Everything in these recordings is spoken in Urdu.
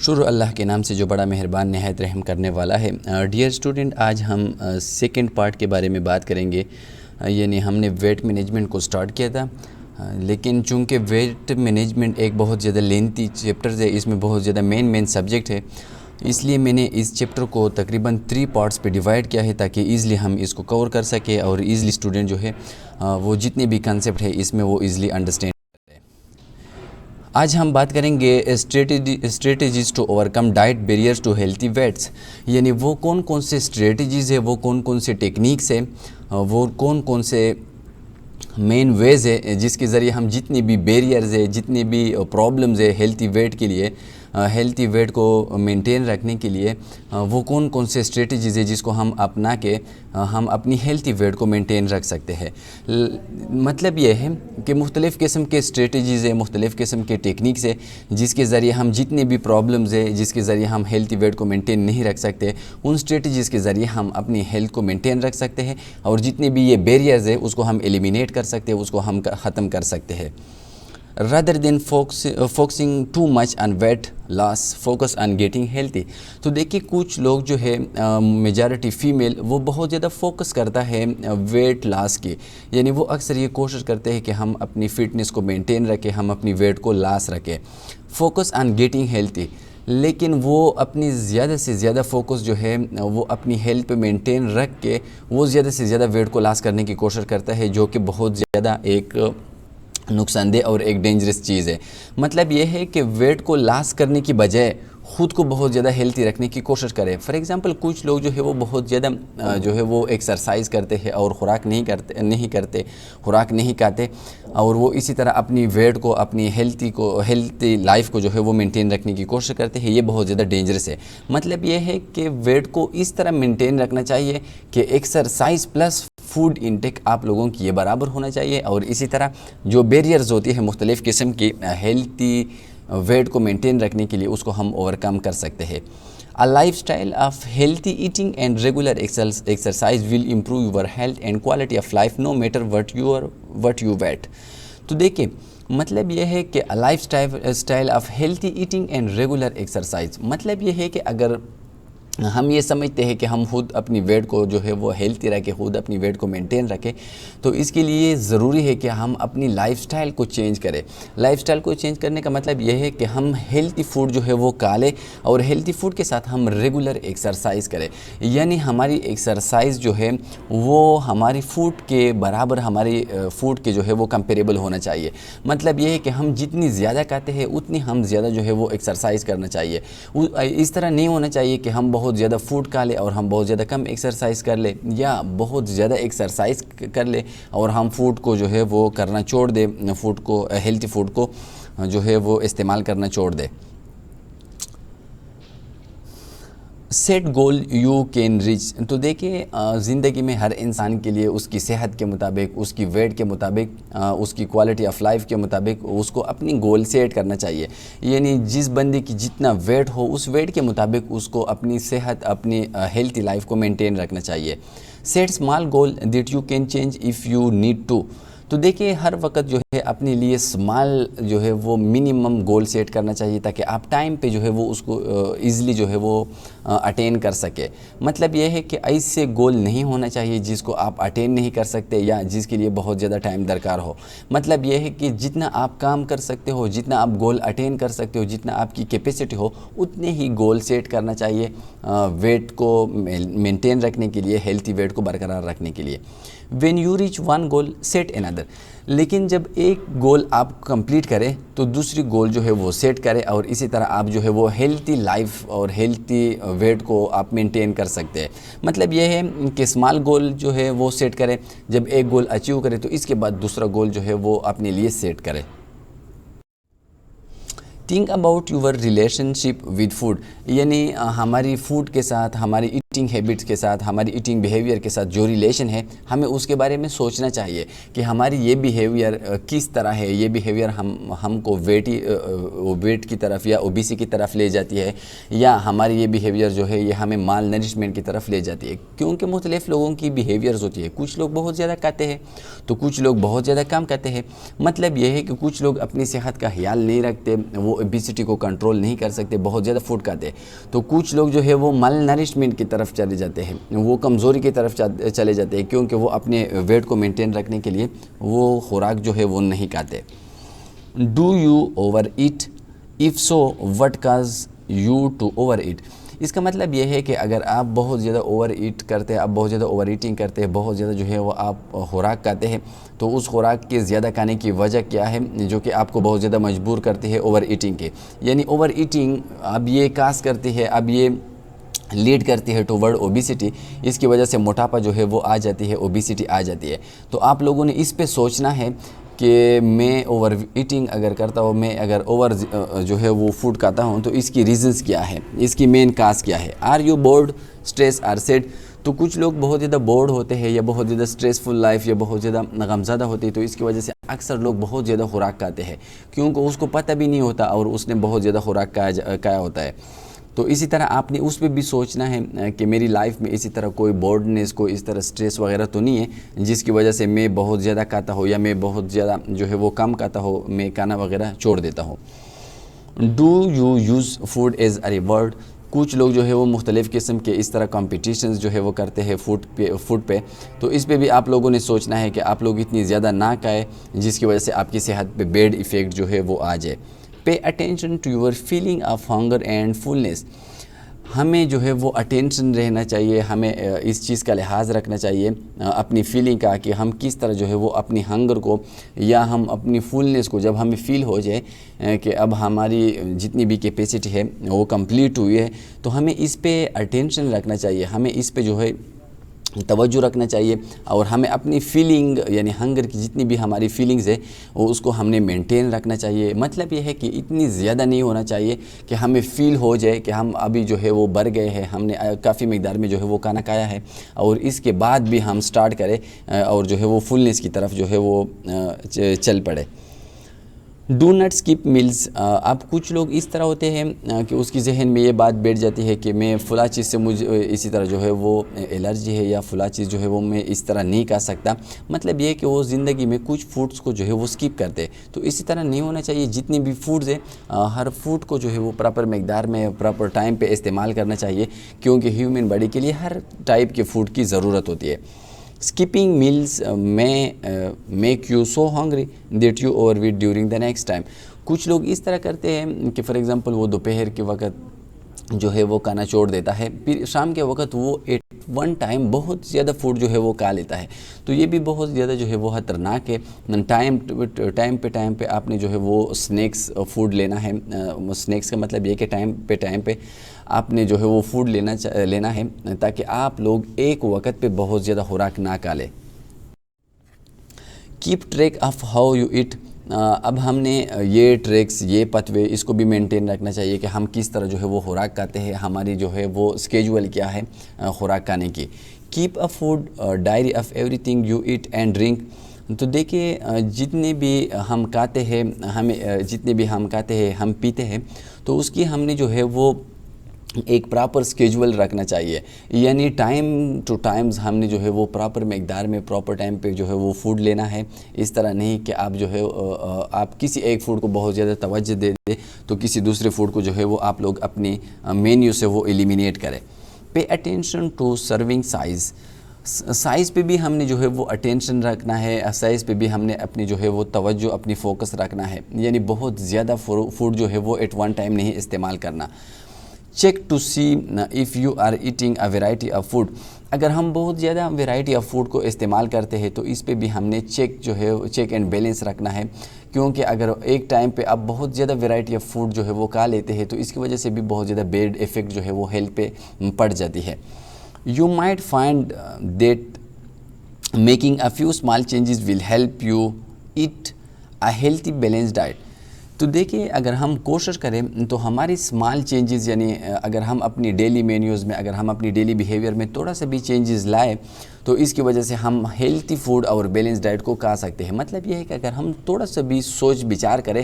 شروع اللہ کے نام سے جو بڑا مہربان نہایت رحم کرنے والا ہے۔ ڈیئر اسٹوڈنٹ، آج ہم سیکنڈ پارٹ کے بارے میں بات کریں گے۔ یعنی ہم نے ویٹ مینجمنٹ کو سٹارٹ کیا تھا، لیکن چونکہ ویٹ مینجمنٹ ایک بہت زیادہ لینتھی چیپٹرز ہے، اس میں بہت زیادہ مین سبجیکٹ ہے، اس لیے میں نے اس چیپٹر کو تقریباً 3 پارٹس پہ ڈیوائڈ کیا ہے تاکہ ایزلی ہم اس کو کور کر سکیں اور ایزلی اسٹوڈنٹ جو ہے وہ جتنے بھی کنسیپٹ ہے اس میں وہ ایزلی انڈرسٹینڈ۔ آج ہم بات کریں گے strategies to overcome diet barriers to healthy weights, یعنی وہ کون سے اسٹریٹجیز ہے، وہ کون سے ٹیکنیکس ہے، وہ کون سے مین ویز ہے جس کے ذریعے ہم جتنی بھی بیریئرز ہے، جتنی بھی پرابلمز ہے ہیلتھی ویٹ کے لیے، ہیلتھی ویٹ کو مینٹین رکھنے کے لیے، وہ کون سے اسٹریٹجیز ہے جس کو ہم اپنا کے ہم اپنی ہیلتھی ویٹ کو مینٹین رکھ سکتے ہیں۔ مطلب یہ ہے کہ مختلف قسم کے اسٹریٹجیز ہے، مختلف قسم کے ٹیکنیکس ہے جس کے ذریعے ہم جتنے بھی پرابلمز ہے، جس کے ذریعے ہم ہیلتھی ویٹ کو مینٹین نہیں رکھ سکتے، ان اسٹریٹجیز کے ذریعے ہم اپنی ہیلتھ کو مینٹین رکھ سکتے ہیں اور جتنے بھی یہ بیریئرز ہے اس کو ہم ایلیمینیٹ کر سکتے ہیں، اس کو ہم ختم کر سکتے ہیں۔ rather than focusing too much on weight loss, focus on getting healthy۔ تو دیکھیے کچھ لوگ جو ہے میجارٹی فیمیل وہ بہت زیادہ فوکس کرتا ہے ویٹ لاس کی، یعنی وہ اکثر یہ کوشش کرتے ہیں کہ ہم اپنی فٹنس کو مینٹین رکھیں، ہم اپنی ویٹ کو لاس رکھیں، فوکس آن گیٹنگ ہیلتھی، لیکن وہ اپنی زیادہ سے زیادہ فوکس جو ہے وہ اپنی ہیلتھ پہ مینٹین رکھ کے وہ زیادہ سے زیادہ ویٹ کو لاس کرنے کی کوشش کرتا ہے، جو کہ بہت زیادہ ایک نقصان دہ اور ایک ڈینجرس چیز ہے۔ مطلب یہ ہے کہ ویٹ کو لاس کرنے کی بجائے خود کو بہت زیادہ ہیلتھی رکھنے کی کوشش کرے۔ فار ایگزامپل کچھ لوگ جو ہے وہ بہت زیادہ جو ہے وہ ایکسرسائز کرتے ہیں اور خوراک نہیں کھاتے اور وہ اسی طرح اپنی ویٹ کو، اپنی ہیلتھی لائف کو جو ہے وہ مینٹین رکھنے کی کوشش کرتے ہیں۔ یہ بہت زیادہ ڈینجرس ہے۔ مطلب یہ ہے کہ ویٹ کو اس طرح مینٹین رکھنا چاہیے کہ ایکسرسائز پلس فوڈ انٹیک آپ لوگوں کی یہ برابر ہونا چاہیے، اور اسی طرح جو بیریئرز ہوتی ہیں مختلف قسم کی ہیلتھی ویٹ کو مینٹین رکھنے کے لیے اس کو ہم اوورکم کر سکتے ہیں۔ A lifestyle of healthy eating and regular exercise will improve your health and quality of life no matter what you weight۔ تو دیکھیں مطلب یہ ہے کہ a lifestyle of healthy eating and regular exercise، مطلب یہ ہے کہ اگر ہم یہ سمجھتے ہیں کہ ہم خود اپنی ویٹ کو جو ہے وہ ہیلتھی رکھیں، خود اپنی ویٹ کو مینٹین رکھیں، تو اس کے لیے ضروری ہے کہ ہم اپنی لائف سٹائل کو چینج کریں۔ لائف سٹائل کو چینج کرنے کا مطلب یہ ہے کہ ہم ہیلتھی فوڈ جو ہے وہ کھا لیں اور ہیلتھی فوڈ کے ساتھ ہم ریگولر ایکسرسائز کریں، یعنی ہماری ایکسرسائز جو ہے وہ ہماری فوڈ کے برابر، ہماری فوڈ کے جو ہے وہ کمپیریبل ہونا چاہیے۔ مطلب یہ ہے کہ ہم جتنی زیادہ کھاتے ہیں اتنی ہم زیادہ جو ہے وہ ایکسرسائز کرنا چاہیے۔ اس طرح نہیں ہونا چاہیے کہ ہم بہت زیادہ فوڈ کھا لیں اور ہم بہت زیادہ کم ایکسرسائز کر لیں، یا بہت زیادہ ایکسرسائز کر لیں اور ہم فوڈ کو جو ہے وہ کرنا چھوڑ دیں، فوڈ کو، ہیلتھی فوڈ کو جو ہے وہ استعمال کرنا چھوڑ دیں۔ Set goal you can reach. تو دیکھیں زندگی میں ہر انسان کے لیے اس کی صحت کے مطابق، اس کی ویٹ کے مطابق، اس کی کوالٹی آف لائف کے مطابق اس کو اپنی گول سیٹ کرنا چاہیے، یعنی جس بندے کی جتنا ویٹ ہو اس ویٹ کے مطابق اس کو اپنی صحت، اپنی ہیلتھی لائف کو مینٹین رکھنا چاہیے۔ Set small goal that you can change if you need to. تو دیکھیں ہر وقت جو ہے اپنے لیے اسمال جو ہے وہ منیمم گول سیٹ کرنا چاہیے تاکہ آپ ٹائم پہ جو ہے وہ اس کو ایزلی جو ہے وہ اٹین کر سکے۔ مطلب یہ ہے کہ ایسے گول نہیں ہونا چاہیے جس کو آپ اٹین نہیں کر سکتے یا جس کے لیے بہت زیادہ ٹائم درکار ہو۔ مطلب یہ ہے کہ جتنا آپ کام کر سکتے ہو، جتنا آپ گول اٹین کر سکتے ہو، جتنا آپ کی کیپیسٹی ہو اتنے ہی گول سیٹ کرنا چاہیے ویٹ کو مینٹین رکھنے کے لیے، ہیلتھی ویٹ کو برقرار رکھنے کے لیے۔ when you reach one goal set another، لیکن جب ایک گول آپ کمپلیٹ کریں تو دوسری گول جو ہے وہ سیٹ کریں، اور اسی طرح آپ جو ہے وہ ہیلتھی لائف اور ہیلتھی ویٹ کو آپ مینٹین کر سکتے ہیں۔ مطلب یہ ہے کہ اسمال گول جو ہے وہ سیٹ کریں، جب ایک گول اچیو کریں تو اس کے بعد دوسرا گول جو ہے وہ اپنے لیے سیٹ کریں۔ Think about your relation ship with food, یعنی ہماری فوڈ کے ساتھ، ہماری ایٹنگ ہیبٹس کے ساتھ، ہماری ایٹنگ بیہیویئر کے ساتھ جو ریلیشن ہے، ہمیں اس کے بارے میں سوچنا چاہیے کہ ہماری یہ بیہیویئر کس طرح ہے، یہ بیہیویئر ہم کو ویٹ کی طرف یا اوبیسی کی طرف لے جاتی ہے، یا ہماری یہ بیہیویئر جو ہے یہ ہمیں مال نرشمنٹ کی طرف لے جاتی ہے. کیونکہ مختلف لوگوں کی بیہیویئرز ہوتی ہے. کچھ لوگ بہت زیادہ کھاتے ہیں تو کچھ لوگ بہت زیادہ کم کھاتے ہیں. مطلب یہ ہے کہ کچھ لوگ اپنی صحت کا خیال نہیں رکھتے، وہ اوبیسٹی کو کنٹرول نہیں کر سکتے، بہت زیادہ فوڈ کھاتے ہیں. تو کچھ لوگ جو ہے وہ مال نرشمنٹ کی طرف چلے جاتے ہیں، وہ کمزوری کی طرف چلے جاتے ہیں، کیونکہ وہ اپنے ویٹ کو مینٹین رکھنے کے لیے وہ خوراک جو ہے وہ نہیں کھاتے. Do you overeat? If so what cause you to overeat? اس کا مطلب یہ ہے کہ اگر آپ بہت زیادہ اوور ایٹ کرتے ہیں، آپ بہت زیادہ اوور ایٹنگ کرتے ہیں، بہت زیادہ جو ہے وہ آپ خوراک کھاتے ہیں، تو اس خوراک کے زیادہ کھانے کی وجہ کیا ہے جو کہ آپ کو بہت زیادہ مجبور کرتی ہے اوور ایٹنگ کے. یعنی اوور ایٹنگ اب یہ کاز کرتی ہے، اب یہ لیڈ کرتی ہے ٹوورڈ اوبیسٹی. اس کی وجہ سے موٹاپا جو ہے وہ آ جاتی ہے، اوبیسٹی آ جاتی ہے. تو آپ لوگوں نے اس پہ سوچنا ہے کہ میں اوور ایٹنگ اگر کرتا ہوں، میں اگر اوور جو ہے وہ فوڈ کھاتا ہوں تو اس کی ریزنز کیا ہے، اس کی مین کاز کیا ہے. Are you bored, stress or sad? تو کچھ لوگ بہت زیادہ بورڈ ہوتے ہیں یا بہت زیادہ اسٹریسفل لائف یا بہت زیادہ غمزدہ ہوتے ہیں، تو اس کی وجہ سے اکثر لوگ بہت زیادہ خوراک کھاتے ہیں کیونکہ اس کو پتہ بھی نہیں ہوتا اور اس نے بہت زیادہ خوراک کھایا ہوتا ہے. تو اسی طرح آپ نے اس پہ بھی سوچنا ہے کہ میری لائف میں اسی طرح کوئی بورڈنس، کوئی اس طرح سٹریس وغیرہ تو نہیں ہے جس کی وجہ سے میں بہت زیادہ کھاتا ہوں یا میں بہت زیادہ جو ہے وہ کم کھاتا ہوں، میں کھانا وغیرہ چھوڑ دیتا ہوں. Do you use food as a reward? کچھ لوگ جو ہے وہ مختلف قسم کے اس طرح کمپٹیشنز جو ہے وہ کرتے ہیں فوڈ پہ. تو اس پہ بھی آپ لوگوں نے سوچنا ہے کہ آپ لوگ اتنی زیادہ نہ کھائیں جس کی وجہ سے آپ کی صحت پہ بیڈ ایفیکٹ جو ہے وہ آ جائے. Pay attention to your feeling of hunger and fullness. ہمیں جو ہے وہ اٹینشن رہنا چاہیے، ہمیں اس چیز کا لحاظ رکھنا چاہیے اپنی فیلنگ کا کہ ہم کس طرح جو ہے وہ اپنی ہنگر کو یا ہم اپنی فلنس کو، جب ہمیں فیل ہو جائے کہ اب ہماری جتنی بھی کیپیسٹی ہے وہ کمپلیٹ ہوئی ہے، تو ہمیں اس پہ اٹینشن رکھنا چاہیے، ہمیں اس پہ جو ہے توجہ رکھنا چاہیے اور ہمیں اپنی فیلنگ یعنی ہنگر کی جتنی بھی ہماری فیلنگز ہے وہ اس کو ہم نے مینٹین رکھنا چاہیے. مطلب یہ ہے کہ اتنی زیادہ نہیں ہونا چاہیے کہ ہمیں فیل ہو جائے کہ ہم ابھی جو ہے وہ بڑھ گئے ہیں، ہم نے کافی مقدار میں جو ہے وہ کھانا کھایا ہے اور اس کے بعد بھی ہم سٹارٹ کریں اور جو ہے وہ فلنس کی طرف جو ہے وہ چل پڑے. Do not skip meals. اب کچھ لوگ اس طرح ہوتے ہیں کہ اس کی ذہن میں یہ بات بیٹھ جاتی ہے کہ میں فلاں چیز سے مجھے اسی طرح جو ہے وہ الرجی ہے یا فلاں چیز جو ہے وہ میں اس طرح نہیں کھا سکتا. مطلب یہ ہے کہ وہ زندگی میں کچھ فوڈس کو جو ہے وہ اسکپ کرتے. تو اسی طرح نہیں ہونا چاہیے. جتنی بھی فوڈز ہیں ہر فوڈ کو جو ہے وہ پراپر مقدار میں پراپر ٹائم پہ استعمال کرنا چاہیے کیونکہ ہیومن باڈی کے لیے ہر ٹائپ کے فوڈ کی ضرورت ہوتی ہے. Skipping meals may make you so hungry that you overeat during the next time. کچھ لوگ اس طرح کرتے ہیں کہ فار ایگزامپل وہ دوپہر کے وقت جو ہے وہ کھانا چھوڑ دیتا ہے، پھر شام کے وقت وہ ایٹ ون ٹائم بہت زیادہ فوڈ جو ہے وہ کھا لیتا ہے. تو یہ بھی بہت زیادہ جو ہے وہ خطرناک ہے. ٹائم پہ آپ نے جو ہے وہ سنیکس فوڈ لینا ہے. سنیکس کا مطلب یہ کہ ٹائم پہ آپ نے جو ہے وہ فوڈ لینا ہے تاکہ آپ لوگ ایک وقت پہ بہت زیادہ خوراک نہ کھا لیں. Keep track of how you eat. اب ہم نے یہ ٹریکس، یہ پتوے، اس کو بھی مینٹین رکھنا چاہیے کہ ہم کس طرح جو ہے وہ خوراک کھاتے ہیں، ہماری جو ہے وہ اسکیجول کیا ہے خوراک کھانے کی. Keep a food diary of everything you eat and drink. تو دیکھیے جتنے بھی ہم کھاتے ہیں، ہم پیتے ہیں، تو اس کی ہم نے جو ہے وہ ایک پراپر اسکیجول رکھنا چاہیے. یعنی ٹائم ٹو ٹائمز ہم نے جو ہے وہ پراپر مقدار میں پراپر ٹائم پہ جو ہے وہ فوڈ لینا ہے. اس طرح نہیں کہ آپ جو ہے آپ کسی ایک فوڈ کو بہت زیادہ توجہ دے دیں تو کسی دوسرے فوڈ کو جو ہے وہ آپ لوگ اپنی مینیو سے وہ ایلیمینیٹ کریں. Pay attention to serving size. Size پہ بھی ہم نے جو ہے وہ اٹینشن رکھنا ہے. سائز پہ بھی ہم نے اپنی جو ہے وہ توجہ، اپنی فوکس رکھنا ہے. یعنی بہت زیادہ فوڈ جو ہے وہ ایٹ ون ٹائم نہیں استعمال کرنا. Check to see if you are eating a variety of food. اگر ہم بہت زیادہ ویرائٹی آف فوڈ کو استعمال کرتے ہیں تو اس پہ بھی ہم نے چیک اینڈ بیلنس رکھنا ہے. کیونکہ اگر ایک ٹائم پہ آپ بہت زیادہ ویرائٹی آف فوڈ جو ہے وہ کھا لیتے ہیں تو اس کی وجہ سے بھی بہت زیادہ بیڈ ایفیکٹ جو ہے وہ ہیلتھ پہ پڑ جاتی ہے. You might find that making a few small changes will help you eat a healthy balance diet. تو دیکھیں اگر ہم کوشش کریں تو ہماری اسمال چینجز یعنی اگر ہم اپنی ڈیلی مینیوز میں اگر ہم اپنی ڈیلی بیہیویئر میں تھوڑا سا بھی چینجز لائیں تو اس کی وجہ سے ہم ہیلتھی فوڈ اور بیلنس ڈائٹ کو کھا سکتے ہیں. مطلب یہ ہے کہ اگر ہم تھوڑا سا بھی سوچ بچار کریں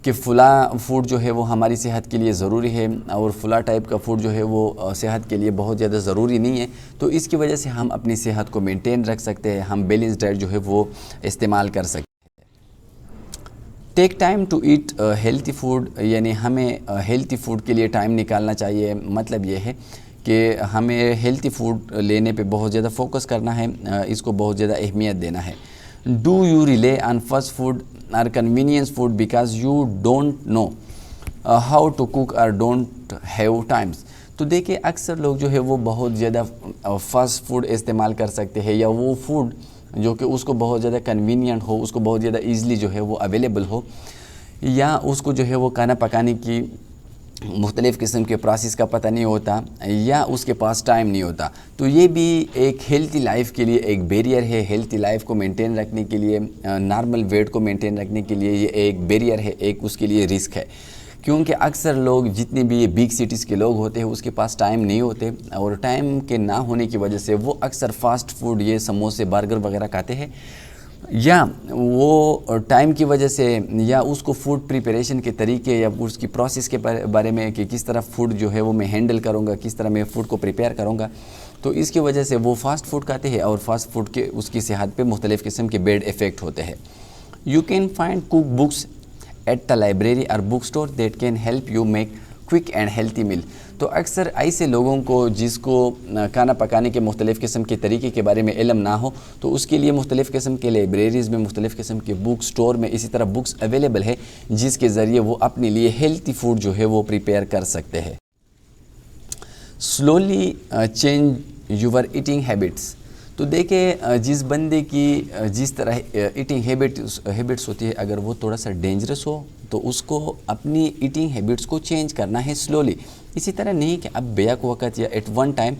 کہ فلاں فوڈ جو ہے وہ ہماری صحت کے لیے ضروری ہے اور فلاں ٹائپ کا فوڈ جو ہے وہ صحت کے لیے بہت زیادہ ضروری نہیں ہے, تو اس کی وجہ سے ہم اپنی صحت کو مینٹین رکھ سکتے ہیں, ہم بیلنس ڈائٹ جو ہے وہ استعمال کر سکتے ہیں. Take time to eat healthy food یعنی ہمیں ہیلتھی فوڈ کے لیے ٹائم نکالنا چاہیے. مطلب یہ ہے کہ ہمیں ہیلتھی فوڈ لینے پہ بہت زیادہ فوکس کرنا ہے, اس کو بہت زیادہ اہمیت دینا ہے. Do you rely on fast food اور convenience food because you don't know how to cook اور ڈونٹ ہیو ٹائمس. تو دیکھیں اکثر لوگ جو ہے وہ بہت زیادہ فاسٹ فوڈ استعمال کر سکتے ہیں یا وہ فوڈ جو کہ اس کو بہت زیادہ کنوینئنٹ ہو, اس کو بہت زیادہ ایزلی جو ہے وہ اویلیبل ہو, یا اس کو جو ہے وہ کھانا پکانے کی مختلف قسم کے پروسیس کا پتہ نہیں ہوتا, یا اس کے پاس ٹائم نہیں ہوتا. تو یہ بھی ایک ہیلتھی لائف کے لیے ایک بیریئر ہے. ہیلتھی لائف کو مینٹین رکھنے کے لیے, نارمل ویٹ کو مینٹین رکھنے کے لیے یہ ایک بیریئر ہے, ایک اس کے لیے رسک ہے. کیونکہ اکثر لوگ جتنے بھی یہ بگ سٹیز کے لوگ ہوتے ہیں اس کے پاس ٹائم نہیں ہوتے, اور ٹائم کے نہ ہونے کی وجہ سے وہ اکثر فاسٹ فوڈ یہ سموسے برگر وغیرہ کھاتے ہیں, یا وہ ٹائم کی وجہ سے یا اس کو فوڈ پریپریشن کے طریقے یا اس کی پروسیس کے بارے میں کہ کس طرح فوڈ جو ہے وہ میں ہینڈل کروں گا, کس طرح میں فوڈ کو پریپیئر کروں گا, تو اس کی وجہ سے وہ فاسٹ فوڈ کھاتے ہیں اور فاسٹ فوڈ کے اس کی صحت پہ مختلف قسم کے بیڈ ایفیکٹ ہوتے ہیں. You can find cookbooks at the library اور bookstore that can help you make quick and healthy meal. تو اکثر ایسے لوگوں کو جس کو کھانا پکانے کے مختلف قسم کے طریقے کے بارے میں علم نہ ہو, تو اس کے لیے مختلف قسم کے لائبریریز میں, مختلف قسم کے بک سٹور میں اسی طرح بکس اویلیبل ہے جس کے ذریعے وہ اپنے لیے ہیلتھی فوڈ جو ہے وہ پریپیئر کر سکتے ہیں. Slowly change your eating habits. تو دیکھیں جس بندے کی جس طرح ایٹنگ ہیبٹس ہوتی ہے, اگر وہ تھوڑا سا ڈینجرس ہو تو اس کو اپنی ایٹنگ ہیبٹس کو چینج کرنا ہے سلولی. اسی طرح نہیں کہ اب بیک وقت یا at one time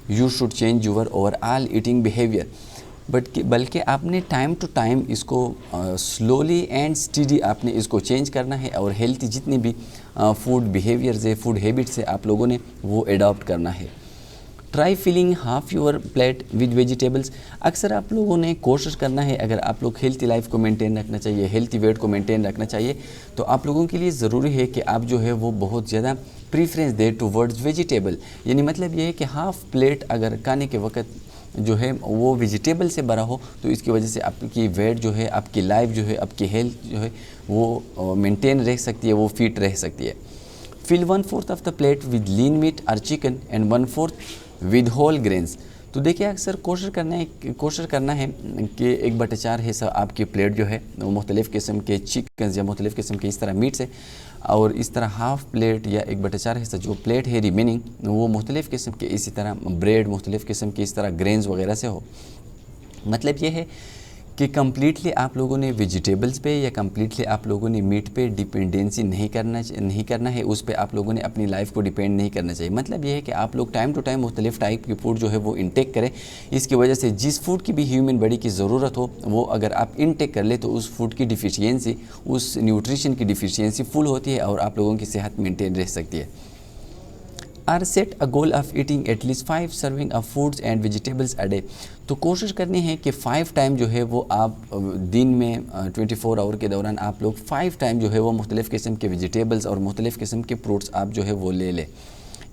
you should change your overall eating behaviour, بلکہ آپ نے ٹائم ٹو ٹائم اس کو سلولی اینڈ اسٹڈی آپ نے اس کو چینج کرنا ہے, اور ہیلتھی جتنی بھی فوڈ بیہیویئرز ہے, فوڈ ہیبٹس ہے, آپ لوگوں نے وہ اڈاپٹ کرنا ہے. Try filling half your plate with vegetables. اکثر آپ لوگوں نے کوشش کرنا ہے, اگر آپ لوگ ہیلتھی لائف کو مینٹین رکھنا چاہیے, ہیلتھی ویٹ کو مینٹین رکھنا چاہیے, تو آپ لوگوں کے لیے ضروری ہے کہ آپ جو ہے وہ بہت زیادہ پریفرنس دے ٹو ورڈز ویجیٹیبل. یعنی مطلب یہ ہے کہ ہاف پلیٹ اگر کھانے کے وقت جو ہے وہ ویجیٹیبل سے بھرا ہو, تو اس کی وجہ سے آپ کی ویٹ جو ہے, آپ کی لائف جو ہے, آپ کی ہیلتھ جو ہے وہ مینٹین رہ سکتی ہے, وہ فٹ رہ سکتی ہے. Fill 1/4 of the plate with lean meat اور chicken and 1/4 with whole grains. تو دیکھیں اکثر کوشش کرنا ہے کہ 1/4 حصہ آپ کی پلیٹ جو ہے وہ مختلف قسم کے چکنز یا مختلف قسم کے اس طرح میٹ سے, اور اس طرح ہاف پلیٹ یا 1/4 حصہ جو پلیٹ ہے ریمیننگ وہ مختلف قسم کے اسی طرح بریڈ, مختلف قسم کے اس طرح گرینز وغیرہ سے ہو. مطلب یہ ہے کہ کمپلیٹلی آپ لوگوں نے ویجیٹیبلز پہ یا کمپلیٹلی آپ لوگوں نے میٹ پہ ڈیپینڈنسی نہیں کرنا ہے, اس پہ آپ لوگوں نے اپنی لائف کو ڈیپینڈ نہیں کرنا چاہیے. مطلب یہ ہے کہ آپ لوگ ٹائم ٹو ٹائم مختلف ٹائپ کی فوڈ جو ہے وہ انٹیک کریں, اس کی وجہ سے جس فوڈ کی بھی ہیومن باڈی کی ضرورت ہو وہ اگر آپ انٹیک کر لیں تو اس فوڈ کی ڈیفیشینسی, اس نیوٹریشن کی ڈیفیشینسی فل ہوتی ہے اور آپ لوگوں کی صحت مینٹین رہ سکتی ہے. Or set a goal of eating at least 5 serving of foods and vegetables a day. تو کوشش کرنی ہے کہ 5 ٹائم جو ہے وہ آپ دن میں 24 آور کے دوران آپ لوگ 5 ٹائم جو ہے وہ مختلف قسم کے ویجیٹیبلس اور مختلف قسم کے فروٹس آپ جو ہے وہ لے لیں.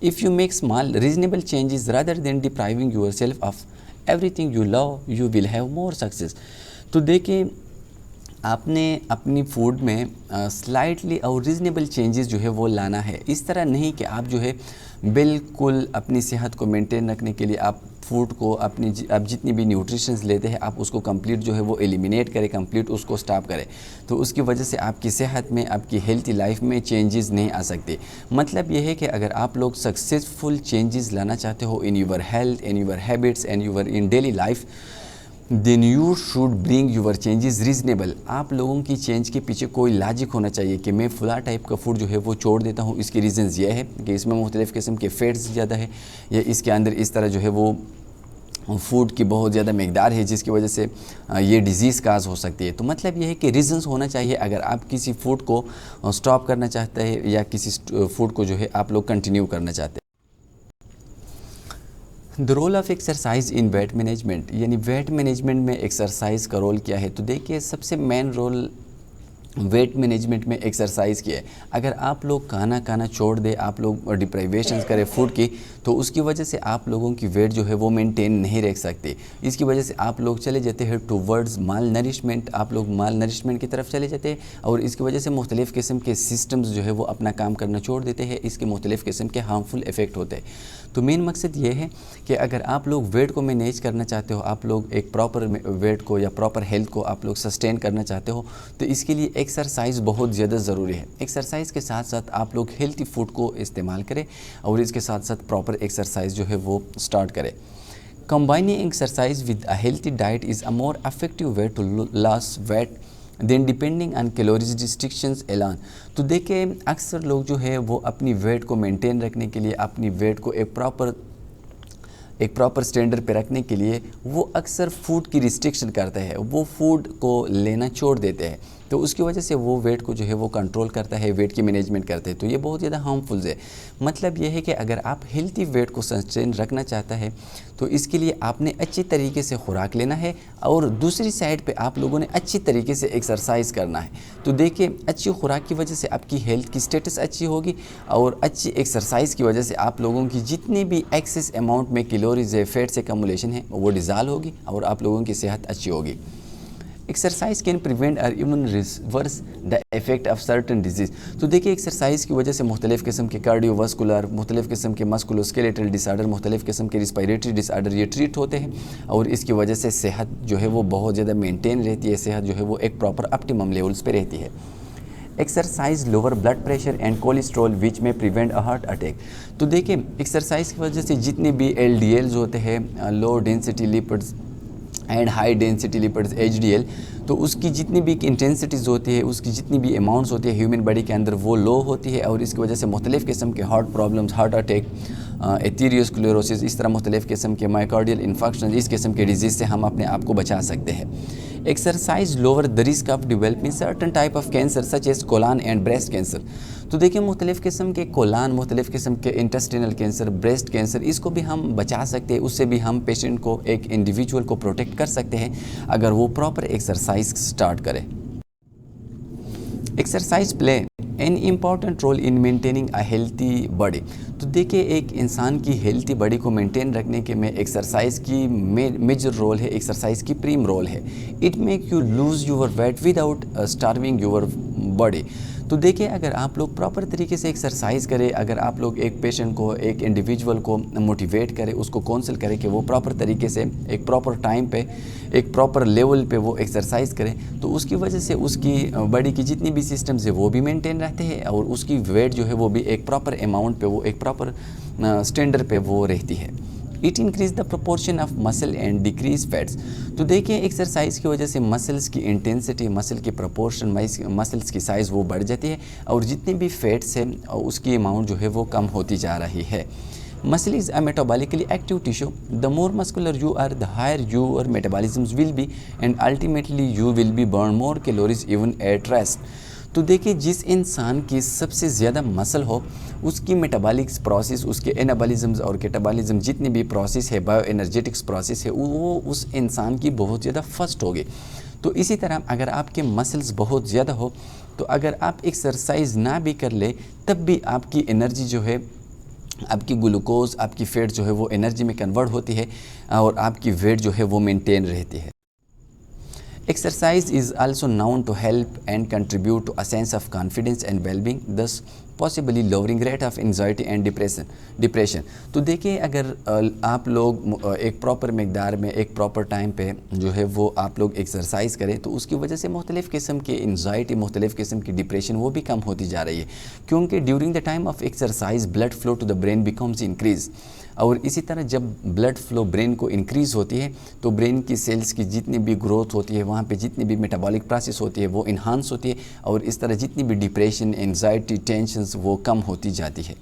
If you make small reasonable changes rather than depriving yourself of everything you love you will have more success. تو دیکھیں آپ نے اپنی فوڈ میں سلائٹلی اور ریزنیبل چینجز جو ہے وہ لانا ہے. اس طرح نہیں کہ آپ جو ہے بالکل اپنی صحت کو مینٹین رکھنے کے لیے آپ فوڈ کو آپ جتنی بھی نیوٹریشنز لیتے ہیں آپ اس کو کمپلیٹ جو ہے وہ ایلیمینیٹ کریں, کمپلیٹ اس کو سٹاپ کریں, تو اس کی وجہ سے آپ کی صحت میں, آپ کی ہیلتھی لائف میں چینجز نہیں آ سکتے. مطلب یہ ہے کہ اگر آپ لوگ سکسیزفل چینجز لانا چاہتے ہو in your health, in your habits and your in daily life, then you should bring your changes reasonable. آپ لوگوں کی چینج کے پیچھے کوئی لاجک ہونا چاہیے کہ میں فلاں ٹائپ کا فوڈ جو ہے وہ چھوڑ دیتا ہوں, اس کی ریزنز یہ ہے کہ اس میں مختلف قسم کے فیٹس زیادہ ہے, یا اس کے اندر اس طرح جو ہے وہ فوڈ کی بہت زیادہ مقدار ہے جس کی وجہ سے یہ ڈیزیز کاز ہو سکتی ہے. تو مطلب یہ ہے کہ ریزنز ہونا چاہیے اگر آپ کسی فوڈ کو سٹاپ کرنا چاہتے ہیں یا کسی فوڈ کو جو ہے آپ لوگ کنٹینیو کرنا چاہتے ہیں. The role of exercise in weight management, یعنی ویٹ مینجمنٹ میں ایکسرسائز کا رول کیا ہے. تو دیکھیے سب سے مین رول ویٹ مینجمنٹ میں ایکسرسائز کی ہے. اگر آپ لوگ کھانا چھوڑ دیں، آپ لوگ ڈپرائیویشنز کریں فوڈ کی، تو اس کی وجہ سے آپ لوگوں کی ویٹ جو ہے وہ مینٹین نہیں رکھ سکتے. اس کی وجہ سے آپ لوگ چلے جاتے ہیں ٹو ورڈز مال نرشمنٹ، آپ لوگ مال نرشمنٹ کی طرف چلے جاتے ہیں، اور اس کی وجہ سے مختلف قسم کے سسٹمز جو ہے وہ اپنا کام کرنا چھوڑ دیتے ہیں. اس کے مختلف قسم کے ہارمفل ایفیکٹ ہوتے ہیں. تو مین مقصد یہ ہے کہ اگر آپ لوگ ویٹ کو مینیج کرنا چاہتے ہو، آپ لوگ ایک پراپر ویٹ کو یا پراپر ہیلتھ کو آپ لوگ سسٹین کرنا چاہتے ہو، تو اس کے لیے ایکسرسائز بہت زیادہ ضروری ہے. ایکسرسائز کے ساتھ ساتھ آپ لوگ ہیلتھی فوڈ کو استعمال کریں اور اس کے ساتھ ساتھ پراپر ایکسرسائز جو ہے وہ سٹارٹ کریں. Combining exercise with a healthy diet is a more effective way to lose weight then depending on calories restrictions alone. تو دیکھیں اکثر لوگ جو ہے وہ اپنی ویٹ کو مینٹین رکھنے کے لیے، اپنی ویٹ کو ایک پراپر سٹینڈرڈ پہ رکھنے کے لیے وہ اکثر فوڈ کی ریسٹرکشن کرتے ہیں، وہ فوڈ کو لینا چھوڑ دیتے ہیں. تو اس کی وجہ سے وہ ویٹ کو جو ہے وہ کنٹرول کرتا ہے، ویٹ کی مینجمنٹ کرتے ہیں. تو یہ بہت زیادہ ہارمفل ہے. مطلب یہ ہے کہ اگر آپ ہیلتھی ویٹ کو سسٹین رکھنا چاہتا ہے تو اس کے لیے آپ نے اچھی طریقے سے خوراک لینا ہے، اور دوسری سائڈ پہ آپ لوگوں نے اچھی طریقے سے ایکسرسائز کرنا ہے. تو دیکھیں اچھی خوراک کی وجہ سے آپ کی ہیلتھ کی سٹیٹس اچھی ہوگی، اور اچھی ایکسرسائز کی وجہ سے آپ لوگوں کی جتنی بھی ایکسس اماؤنٹ میں کیلوریز ہے، فیٹس ایکمولیشن ہے، وہ ڈیزالو ہوگی اور آپ لوگوں کی صحت اچھی ہوگی. Exercise can prevent or even reverse the effect of certain disease. تو دیکھیے ایکسرسائز کی وجہ سے مختلف قسم کے کارڈیو واسکولر، مختلف قسم کے مسکولوسکیلیٹل ڈس آرڈر، مختلف قسم کے ریسپائریٹری ڈس آرڈر یہ ٹریٹ ہوتے ہیں، اور اس کی وجہ سے صحت جو ہے وہ بہت زیادہ مینٹین رہتی ہے، صحت جو ہے وہ ایک پراپر اپٹیمم لیولز پہ رہتی ہے. Exercise lower blood pressure and cholesterol which میں پریونٹ اے ہارٹ اٹیک. تو دیکھیں ایکسرسائز کی وجہ سے جتنے بھی LDLs ہوتے ہیں، low density lipids and high density lipids HDL، تو اس کی جتنی بھی انٹینسٹیز ہوتی ہے، اس کی جتنی بھی اماؤنٹس ہوتی ہے ہیومن باڈی کے اندر وہ لو ہوتی ہے، اور اس کی وجہ سے مختلف قسم کے ہارٹ پرابلمز، ہارٹ اٹیک، ایتھیریوسکلیروسس، اس طرح مختلف قسم کے مائیکارڈیل انفارکشن، اس قسم کے ڈیزیز سے ہم اپنے آپ کو بچا سکتے ہیں. Exercise lower the risk of developing certain type of cancer such as colon and breast cancer. تو دیکھیں مختلف قسم کے کولان، مختلف قسم کے انٹسٹینل کینسر، بریسٹ کینسر، اس کو بھی ہم بچا سکتے ہیں. اس سے بھی ہم پیشنٹ کو، ایک انڈیویجول کو پروٹیکٹ کر سکتے ہیں اگر وہ پراپر ایکسرسائز سٹارٹ کرے. Exercise play an important role in maintaining a healthy body. تو دیکھیں ایک انسان کی ہیلتھی باڈی کو مینٹین رکھنے کے میں ایکسرسائز کی میجر رول ہے، ایکسرسائز کی پریم رول ہے. It make you lose your weight with out starving your body. تو دیکھیں اگر آپ لوگ پراپر طریقے سے ایکسرسائز کریں، اگر آپ لوگ ایک پیشنٹ کو، ایک انڈیویجول کو موٹیویٹ کریں، اس کو کونسل کریں کہ وہ پراپر طریقے سے ایک پراپر ٹائم پہ، ایک پراپر لیول پہ وہ ایکسرسائز کریں، تو اس کی وجہ سے اس کی باڈی کی جتنی بھی سسٹمز ہے وہ بھی مینٹین رہتے ہیں، اور اس کی ویٹ جو ہے وہ بھی ایک پراپر اماؤنٹ پہ، وہ ایک پراپر اسٹینڈرڈ پہ وہ رہتی ہے. It increase the proportion of muscle and decrease fats. تو دیکھیں ایکسرسائز کی وجہ سے مسلس کی انٹینسٹی، مسل کی پروپورشن، مسلس کی سائز وہ بڑھ جاتی ہے، اور جتنے بھی فیٹس ہیں اس کی اماؤنٹ جو ہے وہ کم ہوتی جا رہی ہے. Muscle is a metabolically active tissue. The more muscular you are, the higher your metabolisms will be, and ultimately you will be burn more calories even at rest. تو دیکھیں جس انسان کی سب سے زیادہ مسل ہو، اس کی میٹابولکس پروسیس، اس کے انابولزمز اور کیٹابولزم جتنی بھی پروسیس ہے، بایو انرجیٹکس پروسیس ہے، وہ اس انسان کی بہت زیادہ فسٹ ہوگی. تو اسی طرح اگر آپ کے مسلز بہت زیادہ ہو، تو اگر آپ ایکسرسائز نہ بھی کر لیں تب بھی آپ کی انرجی جو ہے، آپ کی گلوکوز، آپ کی فیٹ جو ہے وہ انرجی میں کنورٹ ہوتی ہے، اور آپ کی ویٹ جو ہے وہ مینٹین رہتی ہے. Exercise is also known to help and contribute to a sense of confidence and well-being, thus possibly lowering rate of anxiety and depression. تو دیکھیں اگر آپ لوگ ایک پراپر مقدار میں، ایک پراپر ٹائم پہ جو ہے وہ آپ لوگ ایکسرسائز کریں، تو اس کی وجہ سے مختلف قسم کے انزائٹی، مختلف قسم کی ڈپریشن وہ بھی کم ہوتی جا رہی ہے، کیونکہ during the time of exercise blood flow to the brain becomes increase. اور اسی طرح جب بلڈ فلو برین کو انکریز ہوتی ہے تو برین کی سیلز کی جتنی بھی گروتھ ہوتی ہے، وہاں پہ جتنی بھی میٹابولک پروسیس ہوتی ہے وہ انہانس ہوتی ہے، اور اس طرح جتنی بھی ڈپریشن، انزائٹی، ٹینشنز وہ کم ہوتی جاتی ہے.